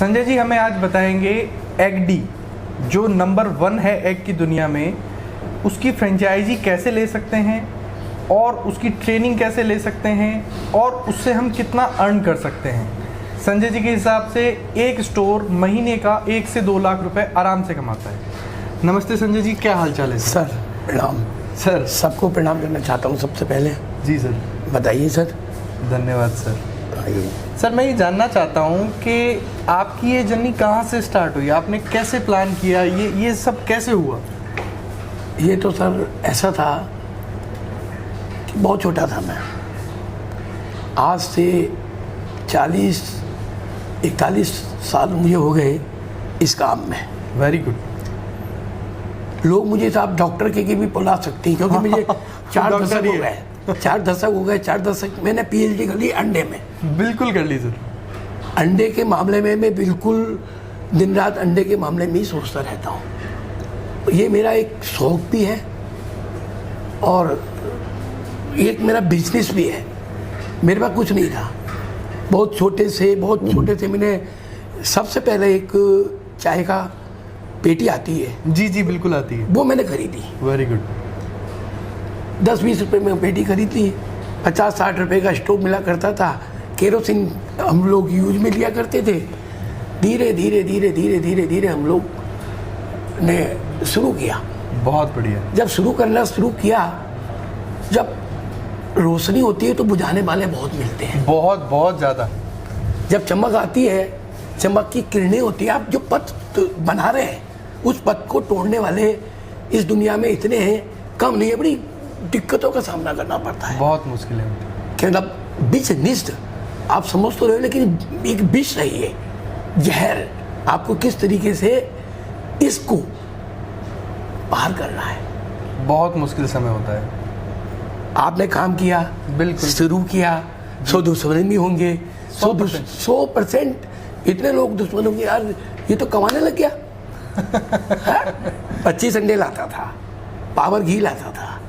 संजय जी हमें आज बताएंगे एग डी जो नंबर 1 है एग की दुनिया में, उसकी फ्रेंचाइजी कैसे ले सकते हैं और उसकी ट्रेनिंग कैसे ले सकते हैं और उससे हम कितना अर्न कर सकते हैं। संजय जी के हिसाब से एक स्टोर महीने का 1 से 2 लाख रुपए आराम से कमाता है। नमस्ते संजय जी, क्या हाल चाल है? सर प्रणाम। सर सबको प्रणाम करना चाहता हूँ सबसे पहले। जी सर। बताइए सर। धन्यवाद सर। आइए सर, मैं ये जानना चाहता हूँ कि आपकी ये जर्नी कहाँ से स्टार्ट हुई, आपने कैसे प्लान किया, ये सब कैसे हुआ? ये तो सर ऐसा था कि बहुत छोटा था मैं, आज से 40-41 साल मुझे हो गए इस काम में। Very good. लोग मुझे साहब डॉक्टर के भी बुला सकते हैं क्योंकि मुझे 4 दशक हो गए। 4 दशक मैंने पीएचडी कर ली अंडे में। बिल्कुल कर ली सर। अंडे के मामले में मैं बिल्कुल दिन रात अंडे के मामले में ही सोचता रहता हूँ। ये मेरा एक शौक भी है और एक मेरा बिजनेस भी है। मेरे पास कुछ नहीं था, बहुत छोटे से मैंने सबसे पहले एक चाय का पेटी आती है। जी जी बिल्कुल आती है, वो मैंने खरीदी। Very good. 10-20 रुपए में पेटी खरीदी। 50-60 रुपए का स्टोव मिला करता था। केरोसिन हम लोग यूज में लिया करते थे। धीरे धीरे हम लोग ने शुरू किया। बहुत बढ़िया। जब शुरू किया, जब रोशनी होती है तो बुझाने वाले बहुत मिलते हैं, बहुत ज़्यादा। जब चमक आती है, चमक की किरणें होती है, आप जो पथ बना रहे हैं उस पथ को तोड़ने वाले इस दुनिया में इतने हैं, कम नहीं है। बड़ी दिक्कतों का सामना करना पड़ता है, बहुत मुश्किल है। मतलब बिजनेस आप समझ तो रहे हो, लेकिन एक विष रही है, जहर। आपको किस तरीके से इसको पार करना है, बहुत मुश्किल समय होता है। आपने काम किया, बिल्कुल शुरू किया, 100 दुश्मन भी होंगे, 100%। इतने लोग दुश्मन होंगे, यार ये तो कमाने लग गया। 25 अंडे लाता था, पावर घी लाता था,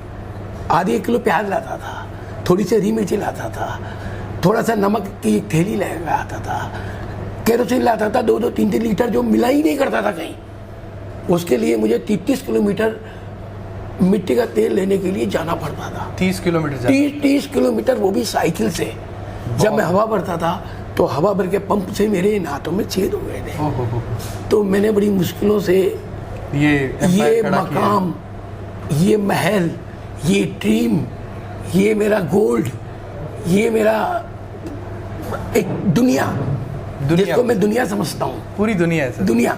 आधी 1 किलो प्याज लाता था, थोड़ी सी हरी मिर्ची लाता था, थोड़ा सा नमक की एक थैली लगा आता था, केरोसिन लाता था 2-2, 3-3 लीटर, जो मिला ही नहीं करता था कहीं। उसके लिए मुझे 30 किलोमीटर मिट्टी का तेल लेने के लिए जाना पड़ता था। 30 किलोमीटर? 30 किलोमीटर, वो भी साइकिल से। जब मैं हवा भरता था तो हवा भर के पंप से मेरे इन हाथों में छेद हो गए थे। तो मैंने बड़ी मुश्किलों से ये मकाम, ये महल, ये ड्रीम, ये मेरा गोल्ड, ये मेरा एक दुनिया जिसको मैं दुनिया समझता हूँ। पूरी दुनिया है सर। दुनिया।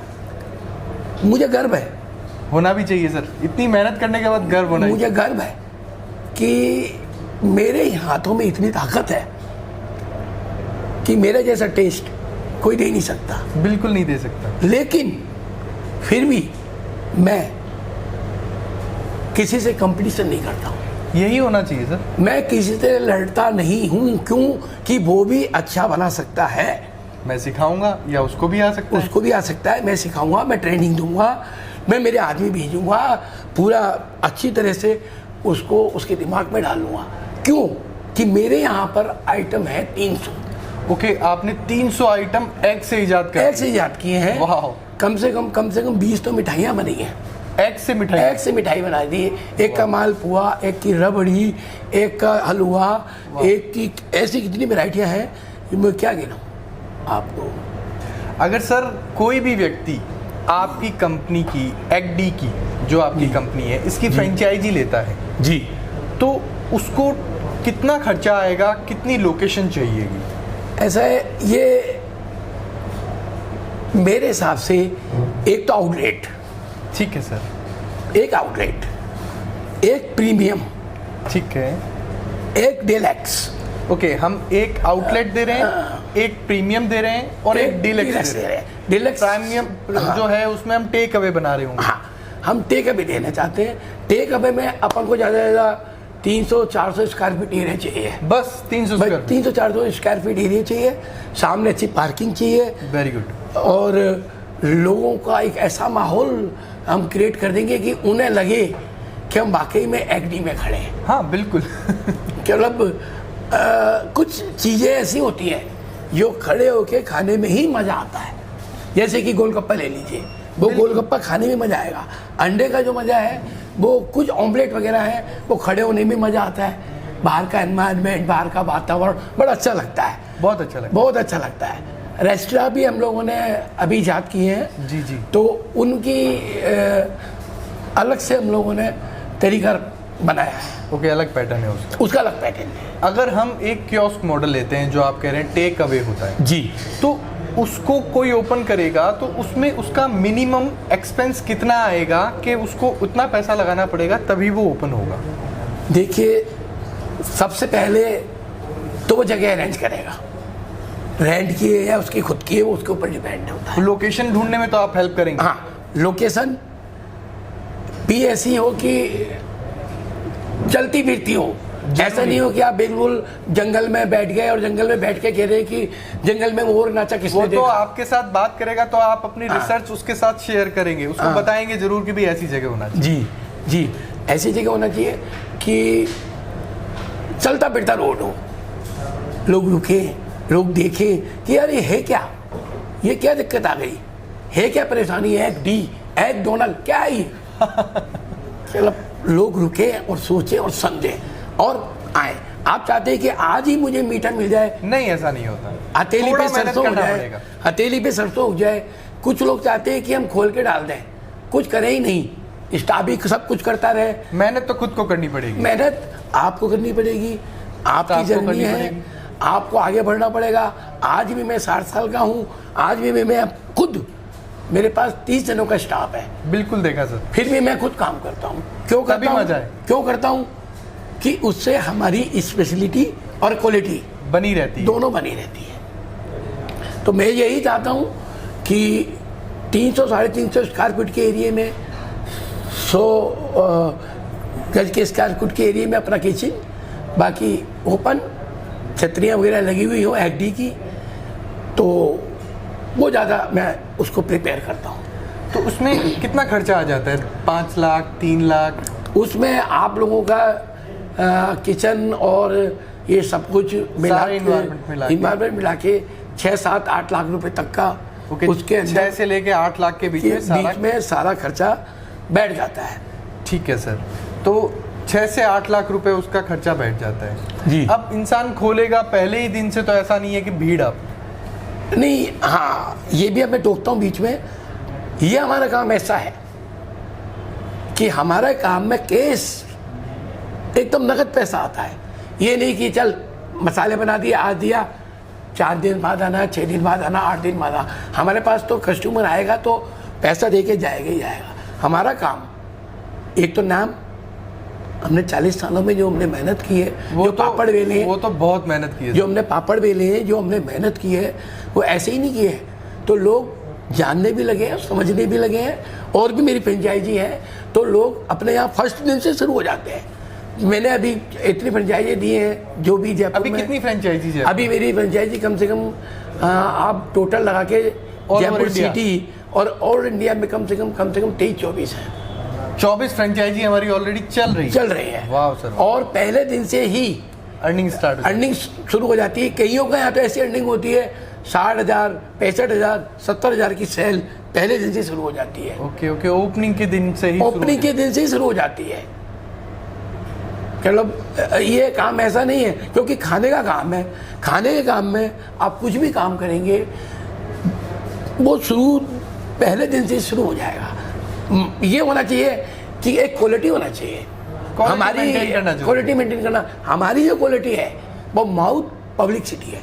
मुझे गर्व है, होना भी चाहिए सर, इतनी मेहनत करने के बाद गर्व होना। मुझे गर्व है कि मेरे हाथों में इतनी ताकत है कि मेरे जैसा टेस्ट कोई दे नहीं सकता। बिल्कुल नहीं दे सकता। लेकिन फिर भी मैं किसी से कंपटीशन नहीं करता हूँ। यही होना चाहिए सर। मैं किसी से लड़ता नहीं हूँ, क्यों कि वो भी अच्छा बना सकता है। मैं सिखाऊंगा या उसको भी आ सकता है। उसको भी आ सकता है, मैं सिखाऊंगा, मैं ट्रेनिंग दूंगा, मैं मेरे आदमी भेजूंगा, पूरा अच्छी तरह से उसको उसके दिमाग में डालूंगा। क्यों कि मेरे यहाँ पर आइटम है 300। ओके, आपने 300 आइटम एग से इजाद किए हैं। वाह। कम से कम 20 तो मिठाइयाँ बनी हैं। एग से मिठाई बना दी। एक का मालपुआ, एक की रबड़ी, एक का हलवा, एक की, ऐसी कितनी वैरायटियाँ हैं, मैं क्या गिनाऊं आपको। अगर सर कोई भी व्यक्ति आपकी कंपनी की, एग डी की जो आपकी कंपनी है, इसकी फ्रेंचाइजी लेता है जी, तो उसको कितना खर्चा आएगा, कितनी लोकेशन चाहिएगी? ऐसा है, ये मेरे हिसाब से एक तो आउटलेट, ठीक है सर, एक आउटलेट, एक प्रीमियम, ठीक है, एक डेलक्स। ओके, हम एक आउटलेट दे रहे हैं, एक प्रीमियम दे रहे हैं और एक डीलक्स दे रहे हैं। डीलक्स प्रीमियम जो है उसमें हम टेक अवे बना रहे होंगे। हाँ, हम टेक अवे देना चाहते हैं। टेक अवे में अपन को ज़्यादा से ज़्यादा 300-400 स्क्वायर फीट एरिया चाहिए। बस 300-400 स्क्वायर फीट एरिया चाहिए। सामने अच्छी पार्किंग चाहिए। Very good. और लोगों का एक ऐसा माहौल हम क्रिएट कर देंगे कि उन्हें लगे कि हम वाकई में एग डी में खड़े हैं। हाँ बिल्कुल। मतलब कुछ चीज़ें ऐसी होती हैं जो खड़े होके खाने में ही मज़ा आता है। जैसे कि गोलगप्पा ले लीजिए, वो गोलगप्पा खाने में मज़ा आएगा। अंडे का जो मज़ा है वो कुछ ऑमलेट वगैरह है वो खड़े होने में मज़ा आता है। बाहर का एनवायरनमेंट, बाहर का वातावरण बड़ा अच्छा लगता है, बहुत अच्छा लगता है, बहुत अच्छा लगता है। रेस्टोरेंट भी हम लोगों ने अभी ईजाद किए हैं जी जी, तो उनकी अलग से हम लोगों ने तरीका बनाया है। ओके, अलग पैटर्न है उसका अलग पैटर्न है। अगर हम एक कियोस्क मॉडल लेते हैं जो आप कह रहे हैं टेक अवे होता है जी, तो उसको कोई ओपन करेगा तो उसमें उसका मिनिमम एक्सपेंस कितना आएगा कि उसको उतना पैसा लगाना पड़ेगा तभी वो ओपन होगा? देखिए, सबसे पहले तो वो जगह अरेंज करेगा, रेंट की है या उसकी खुद की है, वो उसके ऊपर डिपेंड होता है। लोकेशन ढूंढने में तो आप हेल्प करेंगे? हाँ, लोकेशन भी ऐसी हो कि चलती फिरती हो, ऐसा नहीं हो कि आप बिल्कुल जंगल में बैठ गए और जंगल में बैठ के कह रहे हैं कि जंगल में मोर नाचा किसने वो देखा। तो आपके साथ बात करेगा तो आप अपनी रिसर्च उसके साथ शेयर करेंगे, उसको बताएंगे जरूर कि भी ऐसी जगह होना चाहिए। जी जी, ऐसी जगह होना चाहिए कि चलता फिरता रोड हो, लोग रुके, लोग देखें कि यार ये है क्या, ये क्या दिक्कत आ गई है, क्या परेशानी है, डी एक डोनल क्या है ये मतलब लोग रुके और सोचे और समझे और आए। आप चाहते हैं कि आज ही मुझे मीठा मिल जाए? नहीं, ऐसा नहीं होता। हथेली पे थोड़ा मेहनत सरसों हो करना जाए, पड़ेगा। हथेली पे सरसों हो जाए। कुछ लोग चाहते हैं कि हम खोल के डाल दें, कुछ करें ही नहीं, स्टाफ भी सब कुछ करता रहे। मेहनत तो खुद को करनी पड़ेगी, मेहनत आपको करनी पड़ेगी, आपकी जर्नी है, आपको आगे बढ़ना पड़ेगा। आज भी मैं 60 साल का हूँ, आज भी मैं खुद, मेरे पास 30 जनों का स्टाफ है, बिल्कुल देखा सर, फिर भी मैं खुद काम करता हूँ। क्यों करता हूँ? मजा है। क्यों करता हूँ कि उससे हमारी स्पेशलिटी और क्वालिटी बनी रहती है, दोनों बनी रहती है। तो मैं यही चाहता हूँ कि 300 साढ़े 300 स्क्वायर फीट के एरिया में 100 गज के स्क्वायर फीट के एरिया में अपना किचन, बाकी ओपन, छतरियाँ वगैरह लगी हुई हो एचडी की, तो वो ज़्यादा मैं उसको प्रिपेयर करता हूँ। तो उसमें कितना खर्चा आ जाता है? 5 लाख 3 लाख? उसमें आप लोगों का किचन और ये सब कुछ मिला के, इन्वायरमेंट मिला के 6-7-8 लाख रुपए तक का, उसके अंदर 6 से लेके 8 लाख के बीच में सारा खर्चा बैठ जाता है। ठीक है सर, तो 6 से 8 लाख रुपए उसका खर्चा बैठ जाता है जी। अब इंसान खोलेगा पहले ही दिन से तो ऐसा नहीं है कि भीड़ आप नहीं, हाँ ये भी अब मैं टोकता हूँ बीच में, ये हमारा काम ऐसा है कि हमारा काम में केस एकदम नगद पैसा आता है। ये नहीं कि चल मसाले बना दिए, आज दिया, 4 दिन बाद आना, 6 दिन बाद आना, 8 दिन बाद आना। हमारे पास तो कस्टमर आएगा तो पैसा दे के जाएगा ही जाएगा। हमारा काम एक तो नाम, हमने 40 सालों में जो हमने मेहनत की है, वो तो पापड़ बेले हैं, वो तो बहुत मेहनत की है, जो हमने पापड़ बेले हैं, जो हमने मेहनत की है, वो ऐसे ही नहीं किए है। तो लोग जानने भी लगे हैं, समझने भी लगे हैं। और भी मेरी फ्रेंचाइजी है तो लोग अपने यहाँ फर्स्ट दिन से शुरू हो जाते हैं। मैंने अभी इतनी फ्रेंचाइजी दी हैं जो भी जयपुर अभी में। कितनी फ्रेंचाइजी है? अभी मेरी फ्रेंचाइजी कम से कम आप टोटल लगा के जयपुर सिटी और इंडिया में कम से कम 23-24 है। 24 फ्रेंचाइजी हमारी ऑलरेडी चल रही है। वाह सर। और पहले दिन से ही अर्निंग शुरू हो जाती है। कईयों का यहाँ पे ऐसी अर्निंग होती है 60,000, 65,000, 70,000 की सेल पहले दिन से शुरू हो जाती है। ओके, ओपनिंग के दिन से ही शुरू हो जाती है। मतलब ये काम ऐसा नहीं है, क्योंकि खाने का काम है। खाने के काम में आप कुछ भी काम करेंगे वो शुरू पहले दिन से शुरू हो जाएगा। ये होना चाहिए कि एक क्वालिटी होना चाहिए, हमारी क्वालिटी मेंटेन करना। हमारी जो क्वालिटी है वो माउथ पब्लिसिटी है।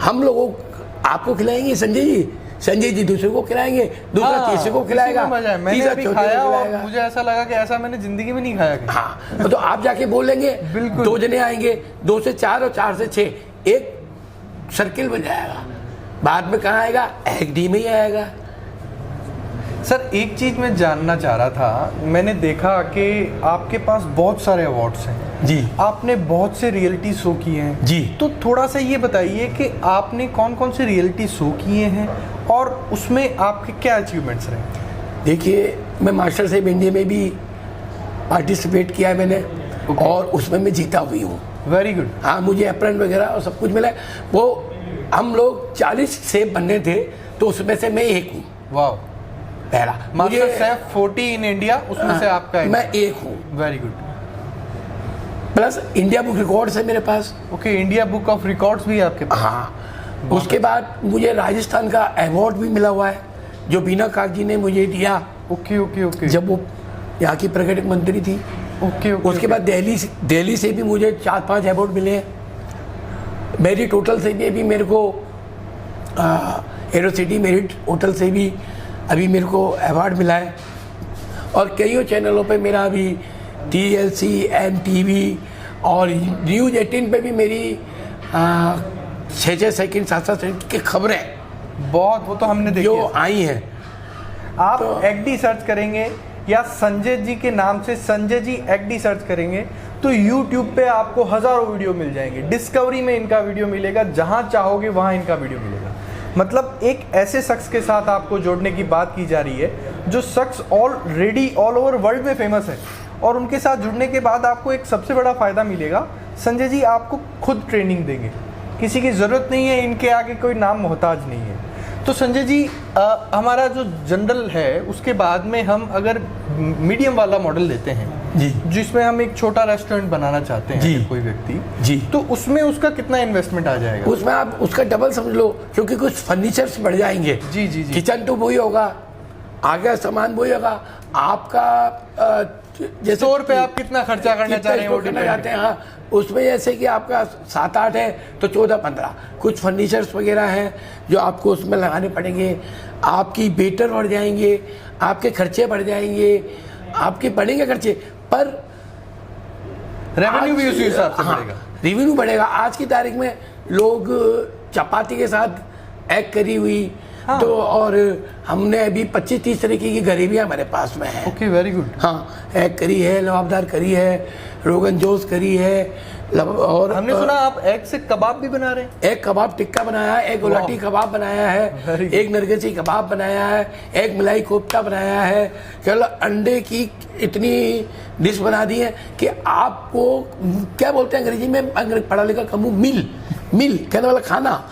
हम लोगों आपको खिलाएंगे संजय जी दूसरे को खिलाएंगे, दूसरा तीसरे को खिलाएगा, मैंने अभी खाया और मुझे ऐसा लगा कि ऐसा मैंने जिंदगी में नहीं खाया। हाँ, तो आप जाके बोलेंगे, 2 जने आएंगे, 2 से 4 और 4 से 6, एक सर्किल बन जाएगा। बाद में कहाँ आएगा? एचडी में ही आएगा। सर एक चीज मैं जानना चाह रहा था, मैंने देखा कि आपके पास बहुत सारे अवार्ड्स हैं जी, आपने बहुत से रियलिटी शो किए हैं जी, तो थोड़ा सा ये बताइए कि आपने कौन कौन से रियलिटी शो किए हैं और उसमें आपके क्या अचीवमेंट्स रहे? देखिए, मैं मास्टर शेफ इंडिया में भी पार्टिसिपेट किया है मैंने, और उसमें मैं जीता हुई हूँ। Very good. हाँ, मुझे एप्रन वगैरह और सब कुछ मिला। वो हम लोग 40 शेफ बनने थे, तो उसमें से मैं एक हूँ। वाह, पहला मास्टर शेफ 40 इन इंडिया, उसमें से आपका मैं एक हूँ। Very good. Plus India book records है मेरे पास। Okay, India book of records भी है आपके पास? हाँ। उसके बाद मुझे राजस्थान का अवार्ड भी मिला हुआ है, जो बीना कागजी ने मुझे दिया। Okay okay okay. जब वो यहाँ की पर्यटक मंत्री थी। Okay okay. उसके बाद दिल्ली से भी मुझे 4-5 अवार्ड मिले हैं। मेरिट होटल से भी मेरे को एरो सिटी मेरिट होटल से भी अभी मेरे को अवार्ड मिला है। और कईयों चैनलों पे मेरा अभी TLC, MTV और न्यूज़ 18 पे भी मेरी 6-6 सेकंड 7-7 सेकंड की खबरें बहुत, वो तो हमने देखी जो आई हैं। आप तो एक्डी सर्च करेंगे या संजय जी के नाम से संजय जी एक्डी सर्च करेंगे तो YouTube पे आपको हजारों वीडियो मिल जाएंगे। डिस्कवरी में इनका वीडियो मिलेगा, जहां चाहोगे वहां इनका वीडियो मिलेगा। मतलब एक ऐसे शख्स के साथ आपको जोड़ने की बात की जा रही है जो शख्स ऑलरेडी ऑल ओवर वर्ल्ड में फेमस है, और उनके साथ जुड़ने के बाद आपको एक सबसे बड़ा फ़ायदा मिलेगा, संजय जी आपको खुद ट्रेनिंग देंगे, किसी की ज़रूरत नहीं है, इनके आगे कोई नाम मोहताज नहीं है। तो संजय जी हमारा जो जनरल है उसके बाद में हम अगर मीडियम वाला मॉडल लेते हैं जी, जिसमें हम एक छोटा रेस्टोरेंट बनाना चाहते हैं जी, कोई व्यक्ति जी, तो उसमें उसका कितना इन्वेस्टमेंट आ जाएगा? उसमें आप उसका डबल समझ लो, क्योंकि कुछ फर्नीचर्स बढ़ जाएंगे। जी जी जी। किचन तो वही होगा, आगे सामान वही होगा। आपका जैसे स्टोर पे आप कितना खर्चा करना चाह रहे हैं वो करना चाहते हैं, हाँ, उसमें जैसे कि आपका 7-8 है तो 14-15 कुछ फर्नीचर्स वगैरह हैं जो आपको उसमें लगाने पड़ेंगे। आपकी बेटर बढ़ जाएंगे, आपके खर्चे बढ़ जाएंगे, आपके बढ़ेंगे खर्चे, पर रेवेन्यू भी उसी हिसाब से बढ़ेगा। रेवेन्यू बढ़ेगा। आज की तारीख में लोग चपाती के साथ एग करी हुई, हाँ, तो और हमने अभी 25-30 तरीके की गरीबियाँ हमारे पास में है। Okay, very good. हाँ, एग करी है, लबाबदार करी है, रोगन जोश करी है, और हमने सुना आप एग से कबाब भी बना रहे हैं। एक कबाब टिक्का बनाया है, एक गुलाटी कबाब बनाया है, एक नरगिसी कबाब बनाया है, एक मलाई कोफ्ता बनाया है। चलो, अंडे की इतनी डिश बना दी है कि आपको क्या बोलते हैं अंग्रेजी में, पढ़ा लिखा कम मिल कहने वाला खाना।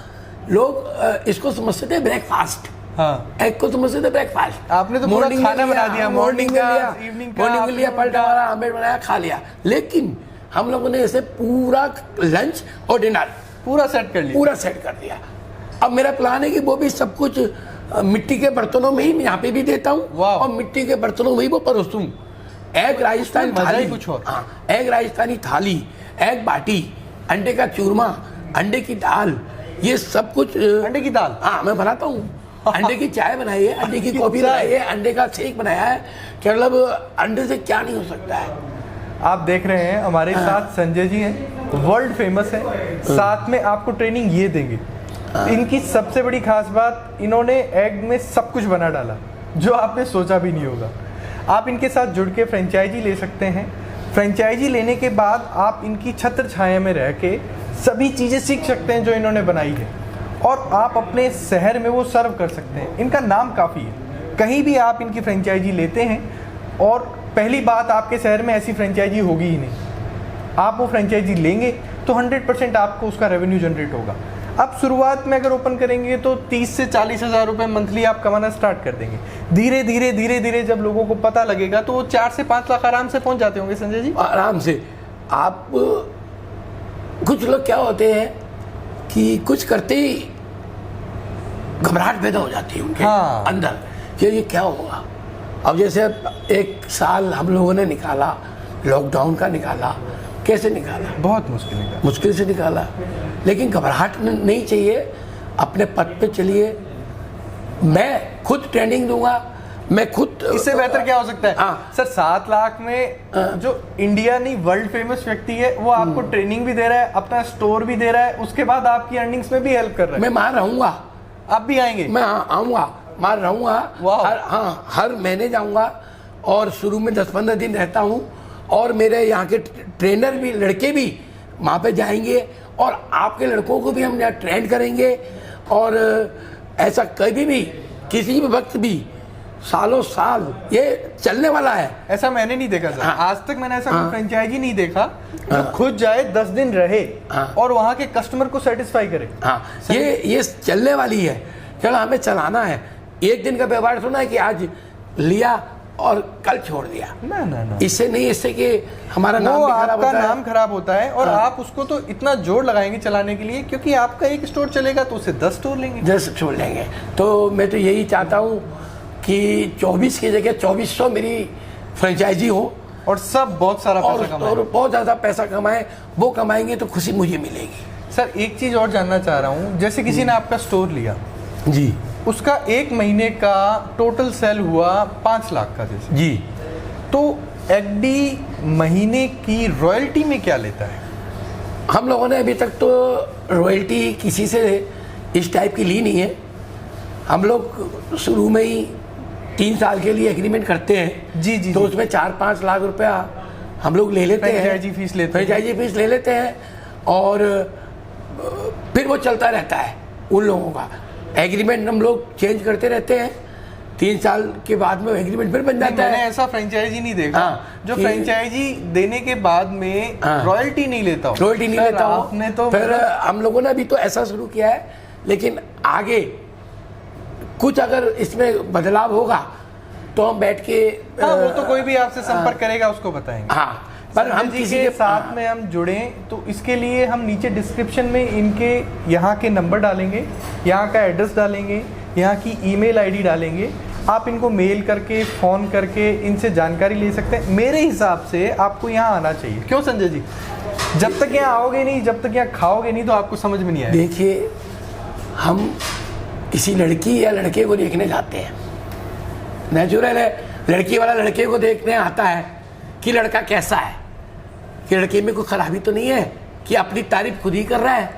लोग इसको समझते थे ब्रेकफास्ट, हाँ, एग को समझते थे ब्रेकफास्ट। आपने तो पूरा खाना बना दिया, मॉर्निंग में लिया, मॉर्निंग में लिया, पलटा वाला आमलेट बनाया, खा लिया। लेकिन हम लोगों ने इसे पूरा लंच और डिनर पूरा सेट कर दिया। अब मेरा प्लान है कि वो भी सब कुछ मिट्टी के बर्तनों में ही मैं यहाँ पे भी देता हूँ और मिट्टी के बर्तनों में ही वो परोसूं। एग राजस्थानी थाली, कुछ और, हाँ, एग राजस्थानी थाली, एग बाटी, अंडे का चूरमा, अंडे की दाल, ये सब कुछ। अंडे की दाल, हाँ, मैं बनाता हूँ। अंडे की चाय बनाई है, अंडे की कॉफी बनाई है, अंडे का शेक बनाया है। मतलब अंडे से क्या नहीं हो सकता है। आप देख रहे हैं हमारे साथ संजय जी हैं, वर्ल्ड फेमस है, साथ में आपको ट्रेनिंग ये देंगे। इनकी सबसे बड़ी खास बात, इन्होंने एग में सब कुछ बना डाला जो आपने सोचा भी नहीं होगा। आप इनके साथ जुड़ के फ्रेंचाइजी ले सकते हैं। फ्रेंचाइजी लेने के बाद आप इनकी छत्र छाया में रह के सभी चीज़ें सीख सकते हैं जो इन्होंने बनाई है, और आप अपने शहर में वो सर्व कर सकते हैं। इनका नाम काफ़ी है, कहीं भी आप इनकी फ्रेंचाइजी लेते हैं और पहली बात, आपके शहर में ऐसी फ्रेंचाइजी होगी ही नहीं। आप वो फ्रेंचाइजी लेंगे तो 100% आपको उसका रेवेन्यू जनरेट होगा। अब शुरुआत में अगर ओपन करेंगे तो 30 से 40 हज़ार रुपये मंथली आप कमाना स्टार्ट कर देंगे। धीरे धीरे जब लोगों को पता लगेगा तो वो 4 से 5 लाख आराम से पहुंच जाते होंगे संजय जी। आराम से। आप कुछ लोग क्या होते हैं कि कुछ करते ही घबराहट पैदा हो जाती है उनके अंदर कि ये क्या होगा। अब जैसे 1 साल हम लोगों ने निकाला, लॉकडाउन का निकाला, कैसे निकाला? बहुत मुश्किल से निकाला। लेकिन घबराहट नहीं चाहिए, अपने पद पे चलिए। मैं खुद ट्रेनिंग दूंगा, मैं खुद। इससे बेहतर क्या हो सकता है? हाँ सर, 7 लाख में जो इंडिया नहीं वर्ल्ड फेमस व्यक्ति है वो आपको ट्रेनिंग भी दे रहा है, अपना स्टोर भी दे रहा है, उसके बाद आपकी अर्निंग्स में भी हेल्प कर रहा है। मैं वहाँ रहूंगा। आप भी आएंगे? मैं आऊँगा, वहाँ रहूँगा, हर महीने जाऊँगा और शुरू में 10-15 दिन रहता हूँ। और मेरे यहाँ के ट्रेनर भी, लड़के भी वहाँ पे जाएंगे और आपके लड़कों को भी हम यहाँ ट्रेन करेंगे। और ऐसा कभी भी किसी भी वक्त भी सालों साल ये चलने वाला है। ऐसा मैंने नहीं देखा सर। आज तक मैंने ऐसा कोई फ्रेंचाइजी नहीं देखा जो खुद जाए, 10 दिन रहे और वहाँ के कस्टमर को सेटिस्फाई करे। ये चलने वाली है, चलो हमें चलाना है, एक दिन का व्यवहार सुना है कि आज लिया और कल छोड़ दिया। ना ना ना, इससे नहीं, इससे कि हमारा नाम भी खराब होता है, नाम खराब होता है। और आप उसको तो इतना जोर लगाएंगे चलाने के लिए, क्योंकि आपका एक स्टोर चलेगा तो उससे 10 स्टोर लेंगे, 10 छोड़ लेंगे। तो मैं तो यही चाहता हूँ कि 24 की जगह 2400 मेरी फ्रेंचाइजी हो और सब बहुत सारा पैसा कमाएं, और बहुत ज़्यादा पैसा कमाएं। वो कमाएंगे तो खुशी मुझे मिलेगी। सर एक चीज़ और जानना चाह रहा हूँ, जैसे किसी ने आपका स्टोर लिया जी, उसका एक महीने का टोटल सेल हुआ 5 लाख का जैसे जी, तो एगडी महीने की रॉयल्टी में क्या लेता है? हम लोगों ने अभी तक तो रॉयल्टी किसी से इस टाइप की ली नहीं है। हम लोग शुरू में ही 3 साल के लिए एग्रीमेंट करते हैं जी जी, तो उसमें 4-5 लाख रुपया हम लोग ले लेते हैं, फ्रेंचाइजी फीस ले लेते हैं और फिर वो चलता रहता है उन लोगों का। एग्रीमेंट हम लोग चेंज करते रहते हैं, 3 साल के बाद में एग्रीमेंट फिर बन जाता है। मैंने ऐसा फ्रेंचाइजी नहीं देखा जो फ्रेंचाइजी देने के बाद में रॉयल्टी नहीं लेता हूँ। रॉयल्टी नहीं लेता हूँ, आपने तो फिर हम लोगों ने अभी तो ऐसा शुरू किया है, लेकिन आगे कुछ अगर इसमें बदलाव होगा तो हम बैठ के वो तो कोई भी आपसे संपर्क करेगा उसको बताएंगे। हाँ, पर हम किसी के साथ में हम जुड़े तो इसके लिए हम नीचे डिस्क्रिप्शन में इनके यहाँ के नंबर डालेंगे, यहाँ का एड्रेस डालेंगे, यहाँ की ईमेल आईडी डालेंगे। आप इनको मेल करके फ़ोन करके इनसे जानकारी ले सकते हैं। मेरे हिसाब से आपको यहाँ आना चाहिए। क्यों संजय जी? जब तक यहाँ आओगे नहीं, जब तक यहाँ खाओगे नहीं तो आपको समझ में नहीं आएगा। देखिए, हम किसी लड़की या लड़के को देखने जाते हैं, नेचुरल है, लड़की वाला लड़के को देखने आता है कि लड़का कैसा है, कि लड़के में कोई खराबी तो नहीं है, कि अपनी तारीफ खुद ही कर रहा है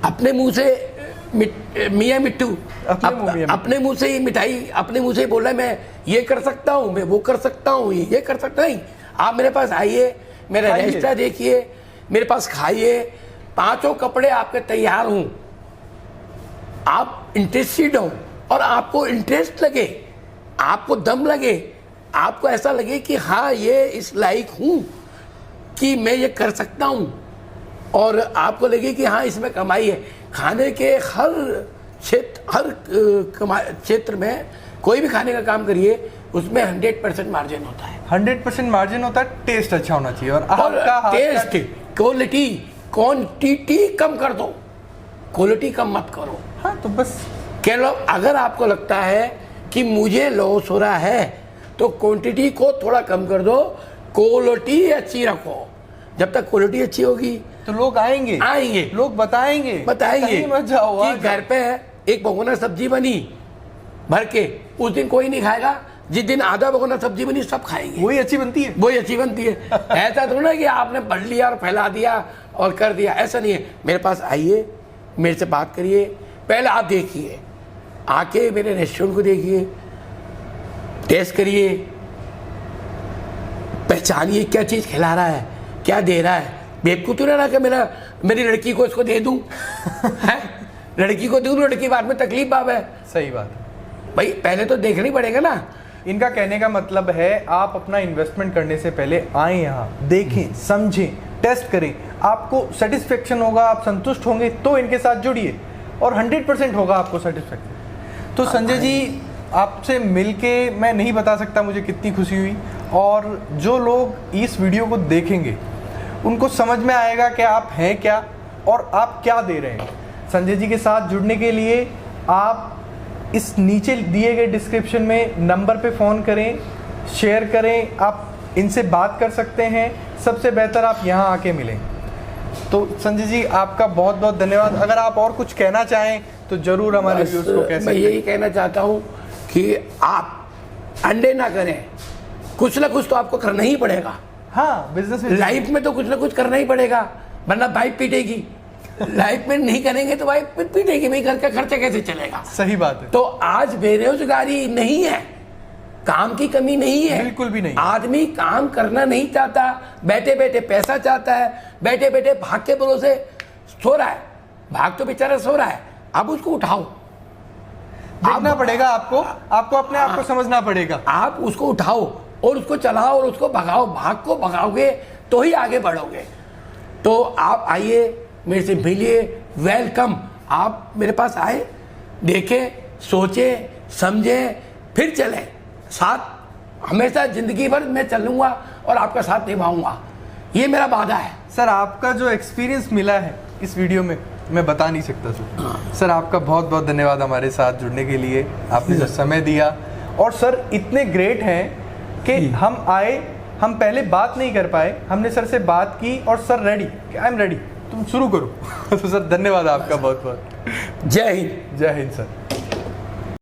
अपने मुंह से। मियाँ मिट्टू अपने मुंह से ही मिठाई अपने मुंह से ही बोल रहा है, मैं ये कर सकता हूँ, मैं वो कर सकता हूँ, ये कर सकता नहीं। आप मेरे पास आइए, मेरा रेस्टोरेंट देखिए, मेरे पास खाइए, 5 कपड़े आपके तैयार हूँ, आप इंटरेस्टेड हो और आपको इंटरेस्ट लगे, आपको दम लगे, आपको ऐसा लगे कि हाँ ये इस लायक हूँ कि मैं ये कर सकता हूँ, और आपको लगे कि हाँ इसमें कमाई है। खाने के हर क्षेत्र में कोई भी खाने का काम करिए, उसमें 100% मार्जिन होता है। 100% मार्जिन होता है। टेस्ट अच्छा होना चाहिए और आपका टेस्ट, क्वालिटी, क्वांटिटी कम कर दो, क्वालिटी कम मत करो। हाँ तो बस कह लो, अगर आपको लगता है कि मुझे लॉस हो रहा है तो क्वांटिटी को थोड़ा कम कर दो, क्वालिटी अच्छी रखो। जब तक क्वालिटी अच्छी होगी तो लोग आएंगे, लोग बताएंगे मत जाओ कि घर पे एक भगोना सब्जी बनी भर के, उस दिन कोई नहीं खाएगा, जिस दिन आधा भगोना सब्जी बनी सब खाएंगे, वही अच्छी बनती है। ऐसा थोड़ा ना कि आपने पढ़ लिया और फैला दिया और कर दिया, ऐसा नहीं है। मेरे पास आइए, मेरे से बात करिए, पहले आप देखिए, आके मेरे रेस्टोरेंट को देखिए, टेस्ट करिए, पहचानिए क्या चीज़ खिला रहा है, क्या दे रहा है। बेवकूफ़ तो ना कि मेरी लड़की को इसको दे दूं है, लड़की को दूं, लड़की बाद में तकलीफ बाब है। सही बात है भाई, पहले तो देखना ही पड़ेगा ना। इनका कहने का मतलब है आप अपना इन्वेस्टमेंट करने से पहले आए यहाँ, देखें, समझें, टेस्ट करें, आपको सेटिस्फेक्शन होगा, आप संतुष्ट होंगे तो इनके साथ जुड़िए, और 100% होगा आपको सेटिस्फेक्शन। तो संजय जी, आपसे मिलके मैं नहीं बता सकता मुझे कितनी खुशी हुई, और जो लोग इस वीडियो को देखेंगे उनको समझ में आएगा कि आप हैं क्या और आप क्या दे रहे हैं। संजय जी के साथ जुड़ने के लिए आप इस नीचे दिए गए डिस्क्रिप्शन में नंबर पे फ़ोन करें, शेयर करें, आप इनसे बात कर सकते हैं। सबसे बेहतर आप यहाँ आके मिलें। तो संजय जी, आपका बहुत बहुत धन्यवाद। अगर आप और कुछ कहना चाहें तो ज़रूर हमारे व्यूअर्स को कह सकते हैं। मैं यही कहना चाहता हूँ कि आप अंडे ना करें, कुछ ना कुछ तो आपको करना ही पड़ेगा। हाँ, बिजनेस में, लाइफ में तो कुछ ना कुछ करना ही पड़ेगा, वरना वाइफ पीटेगी। लाइफ में नहीं करेंगे तो वाइफ पीटेगी, भाई घर का खर्चा कैसे चलेगा। सही बात है। तो आज बेरोजगारी नहीं है, काम की कमी नहीं है, बिल्कुल भी नहीं। आदमी काम करना नहीं चाहता, बैठे बैठे पैसा चाहता है, बैठे बैठे भाग के भरोसे सो रहा है, भाग तो बेचारा सो रहा है। अब उसको उठाओ, देखना पड़ेगा, आपको अपने आप को समझना पड़ेगा। आप उसको उठाओ और उसको चलाओ और उसको भगाओ, भाग को भगाओगे तो ही आगे बढ़ोगे। तो आप आइए, मेरे से मिलिए, वेलकम। आप मेरे पास आए, देखें, सोचें, समझें, फिर चलें साथ। हमेशा ज़िंदगी भर मैं चलूँगा और आपका साथ निभाऊंगा, ये मेरा वादा है। सर आपका जो एक्सपीरियंस मिला है इस वीडियो में मैं बता नहीं सकता सर। सर आपका बहुत बहुत धन्यवाद हमारे साथ जुड़ने के लिए, आपने जो समय दिया। और सर इतने ग्रेट हैं कि हम आए, हम पहले बात नहीं कर पाए, हमने सर से बात की और sir ready, I am ready, तुम शुरू करो। तो सर धन्यवाद आपका बहुत बहुत। जय हिंद। जय हिंद सर।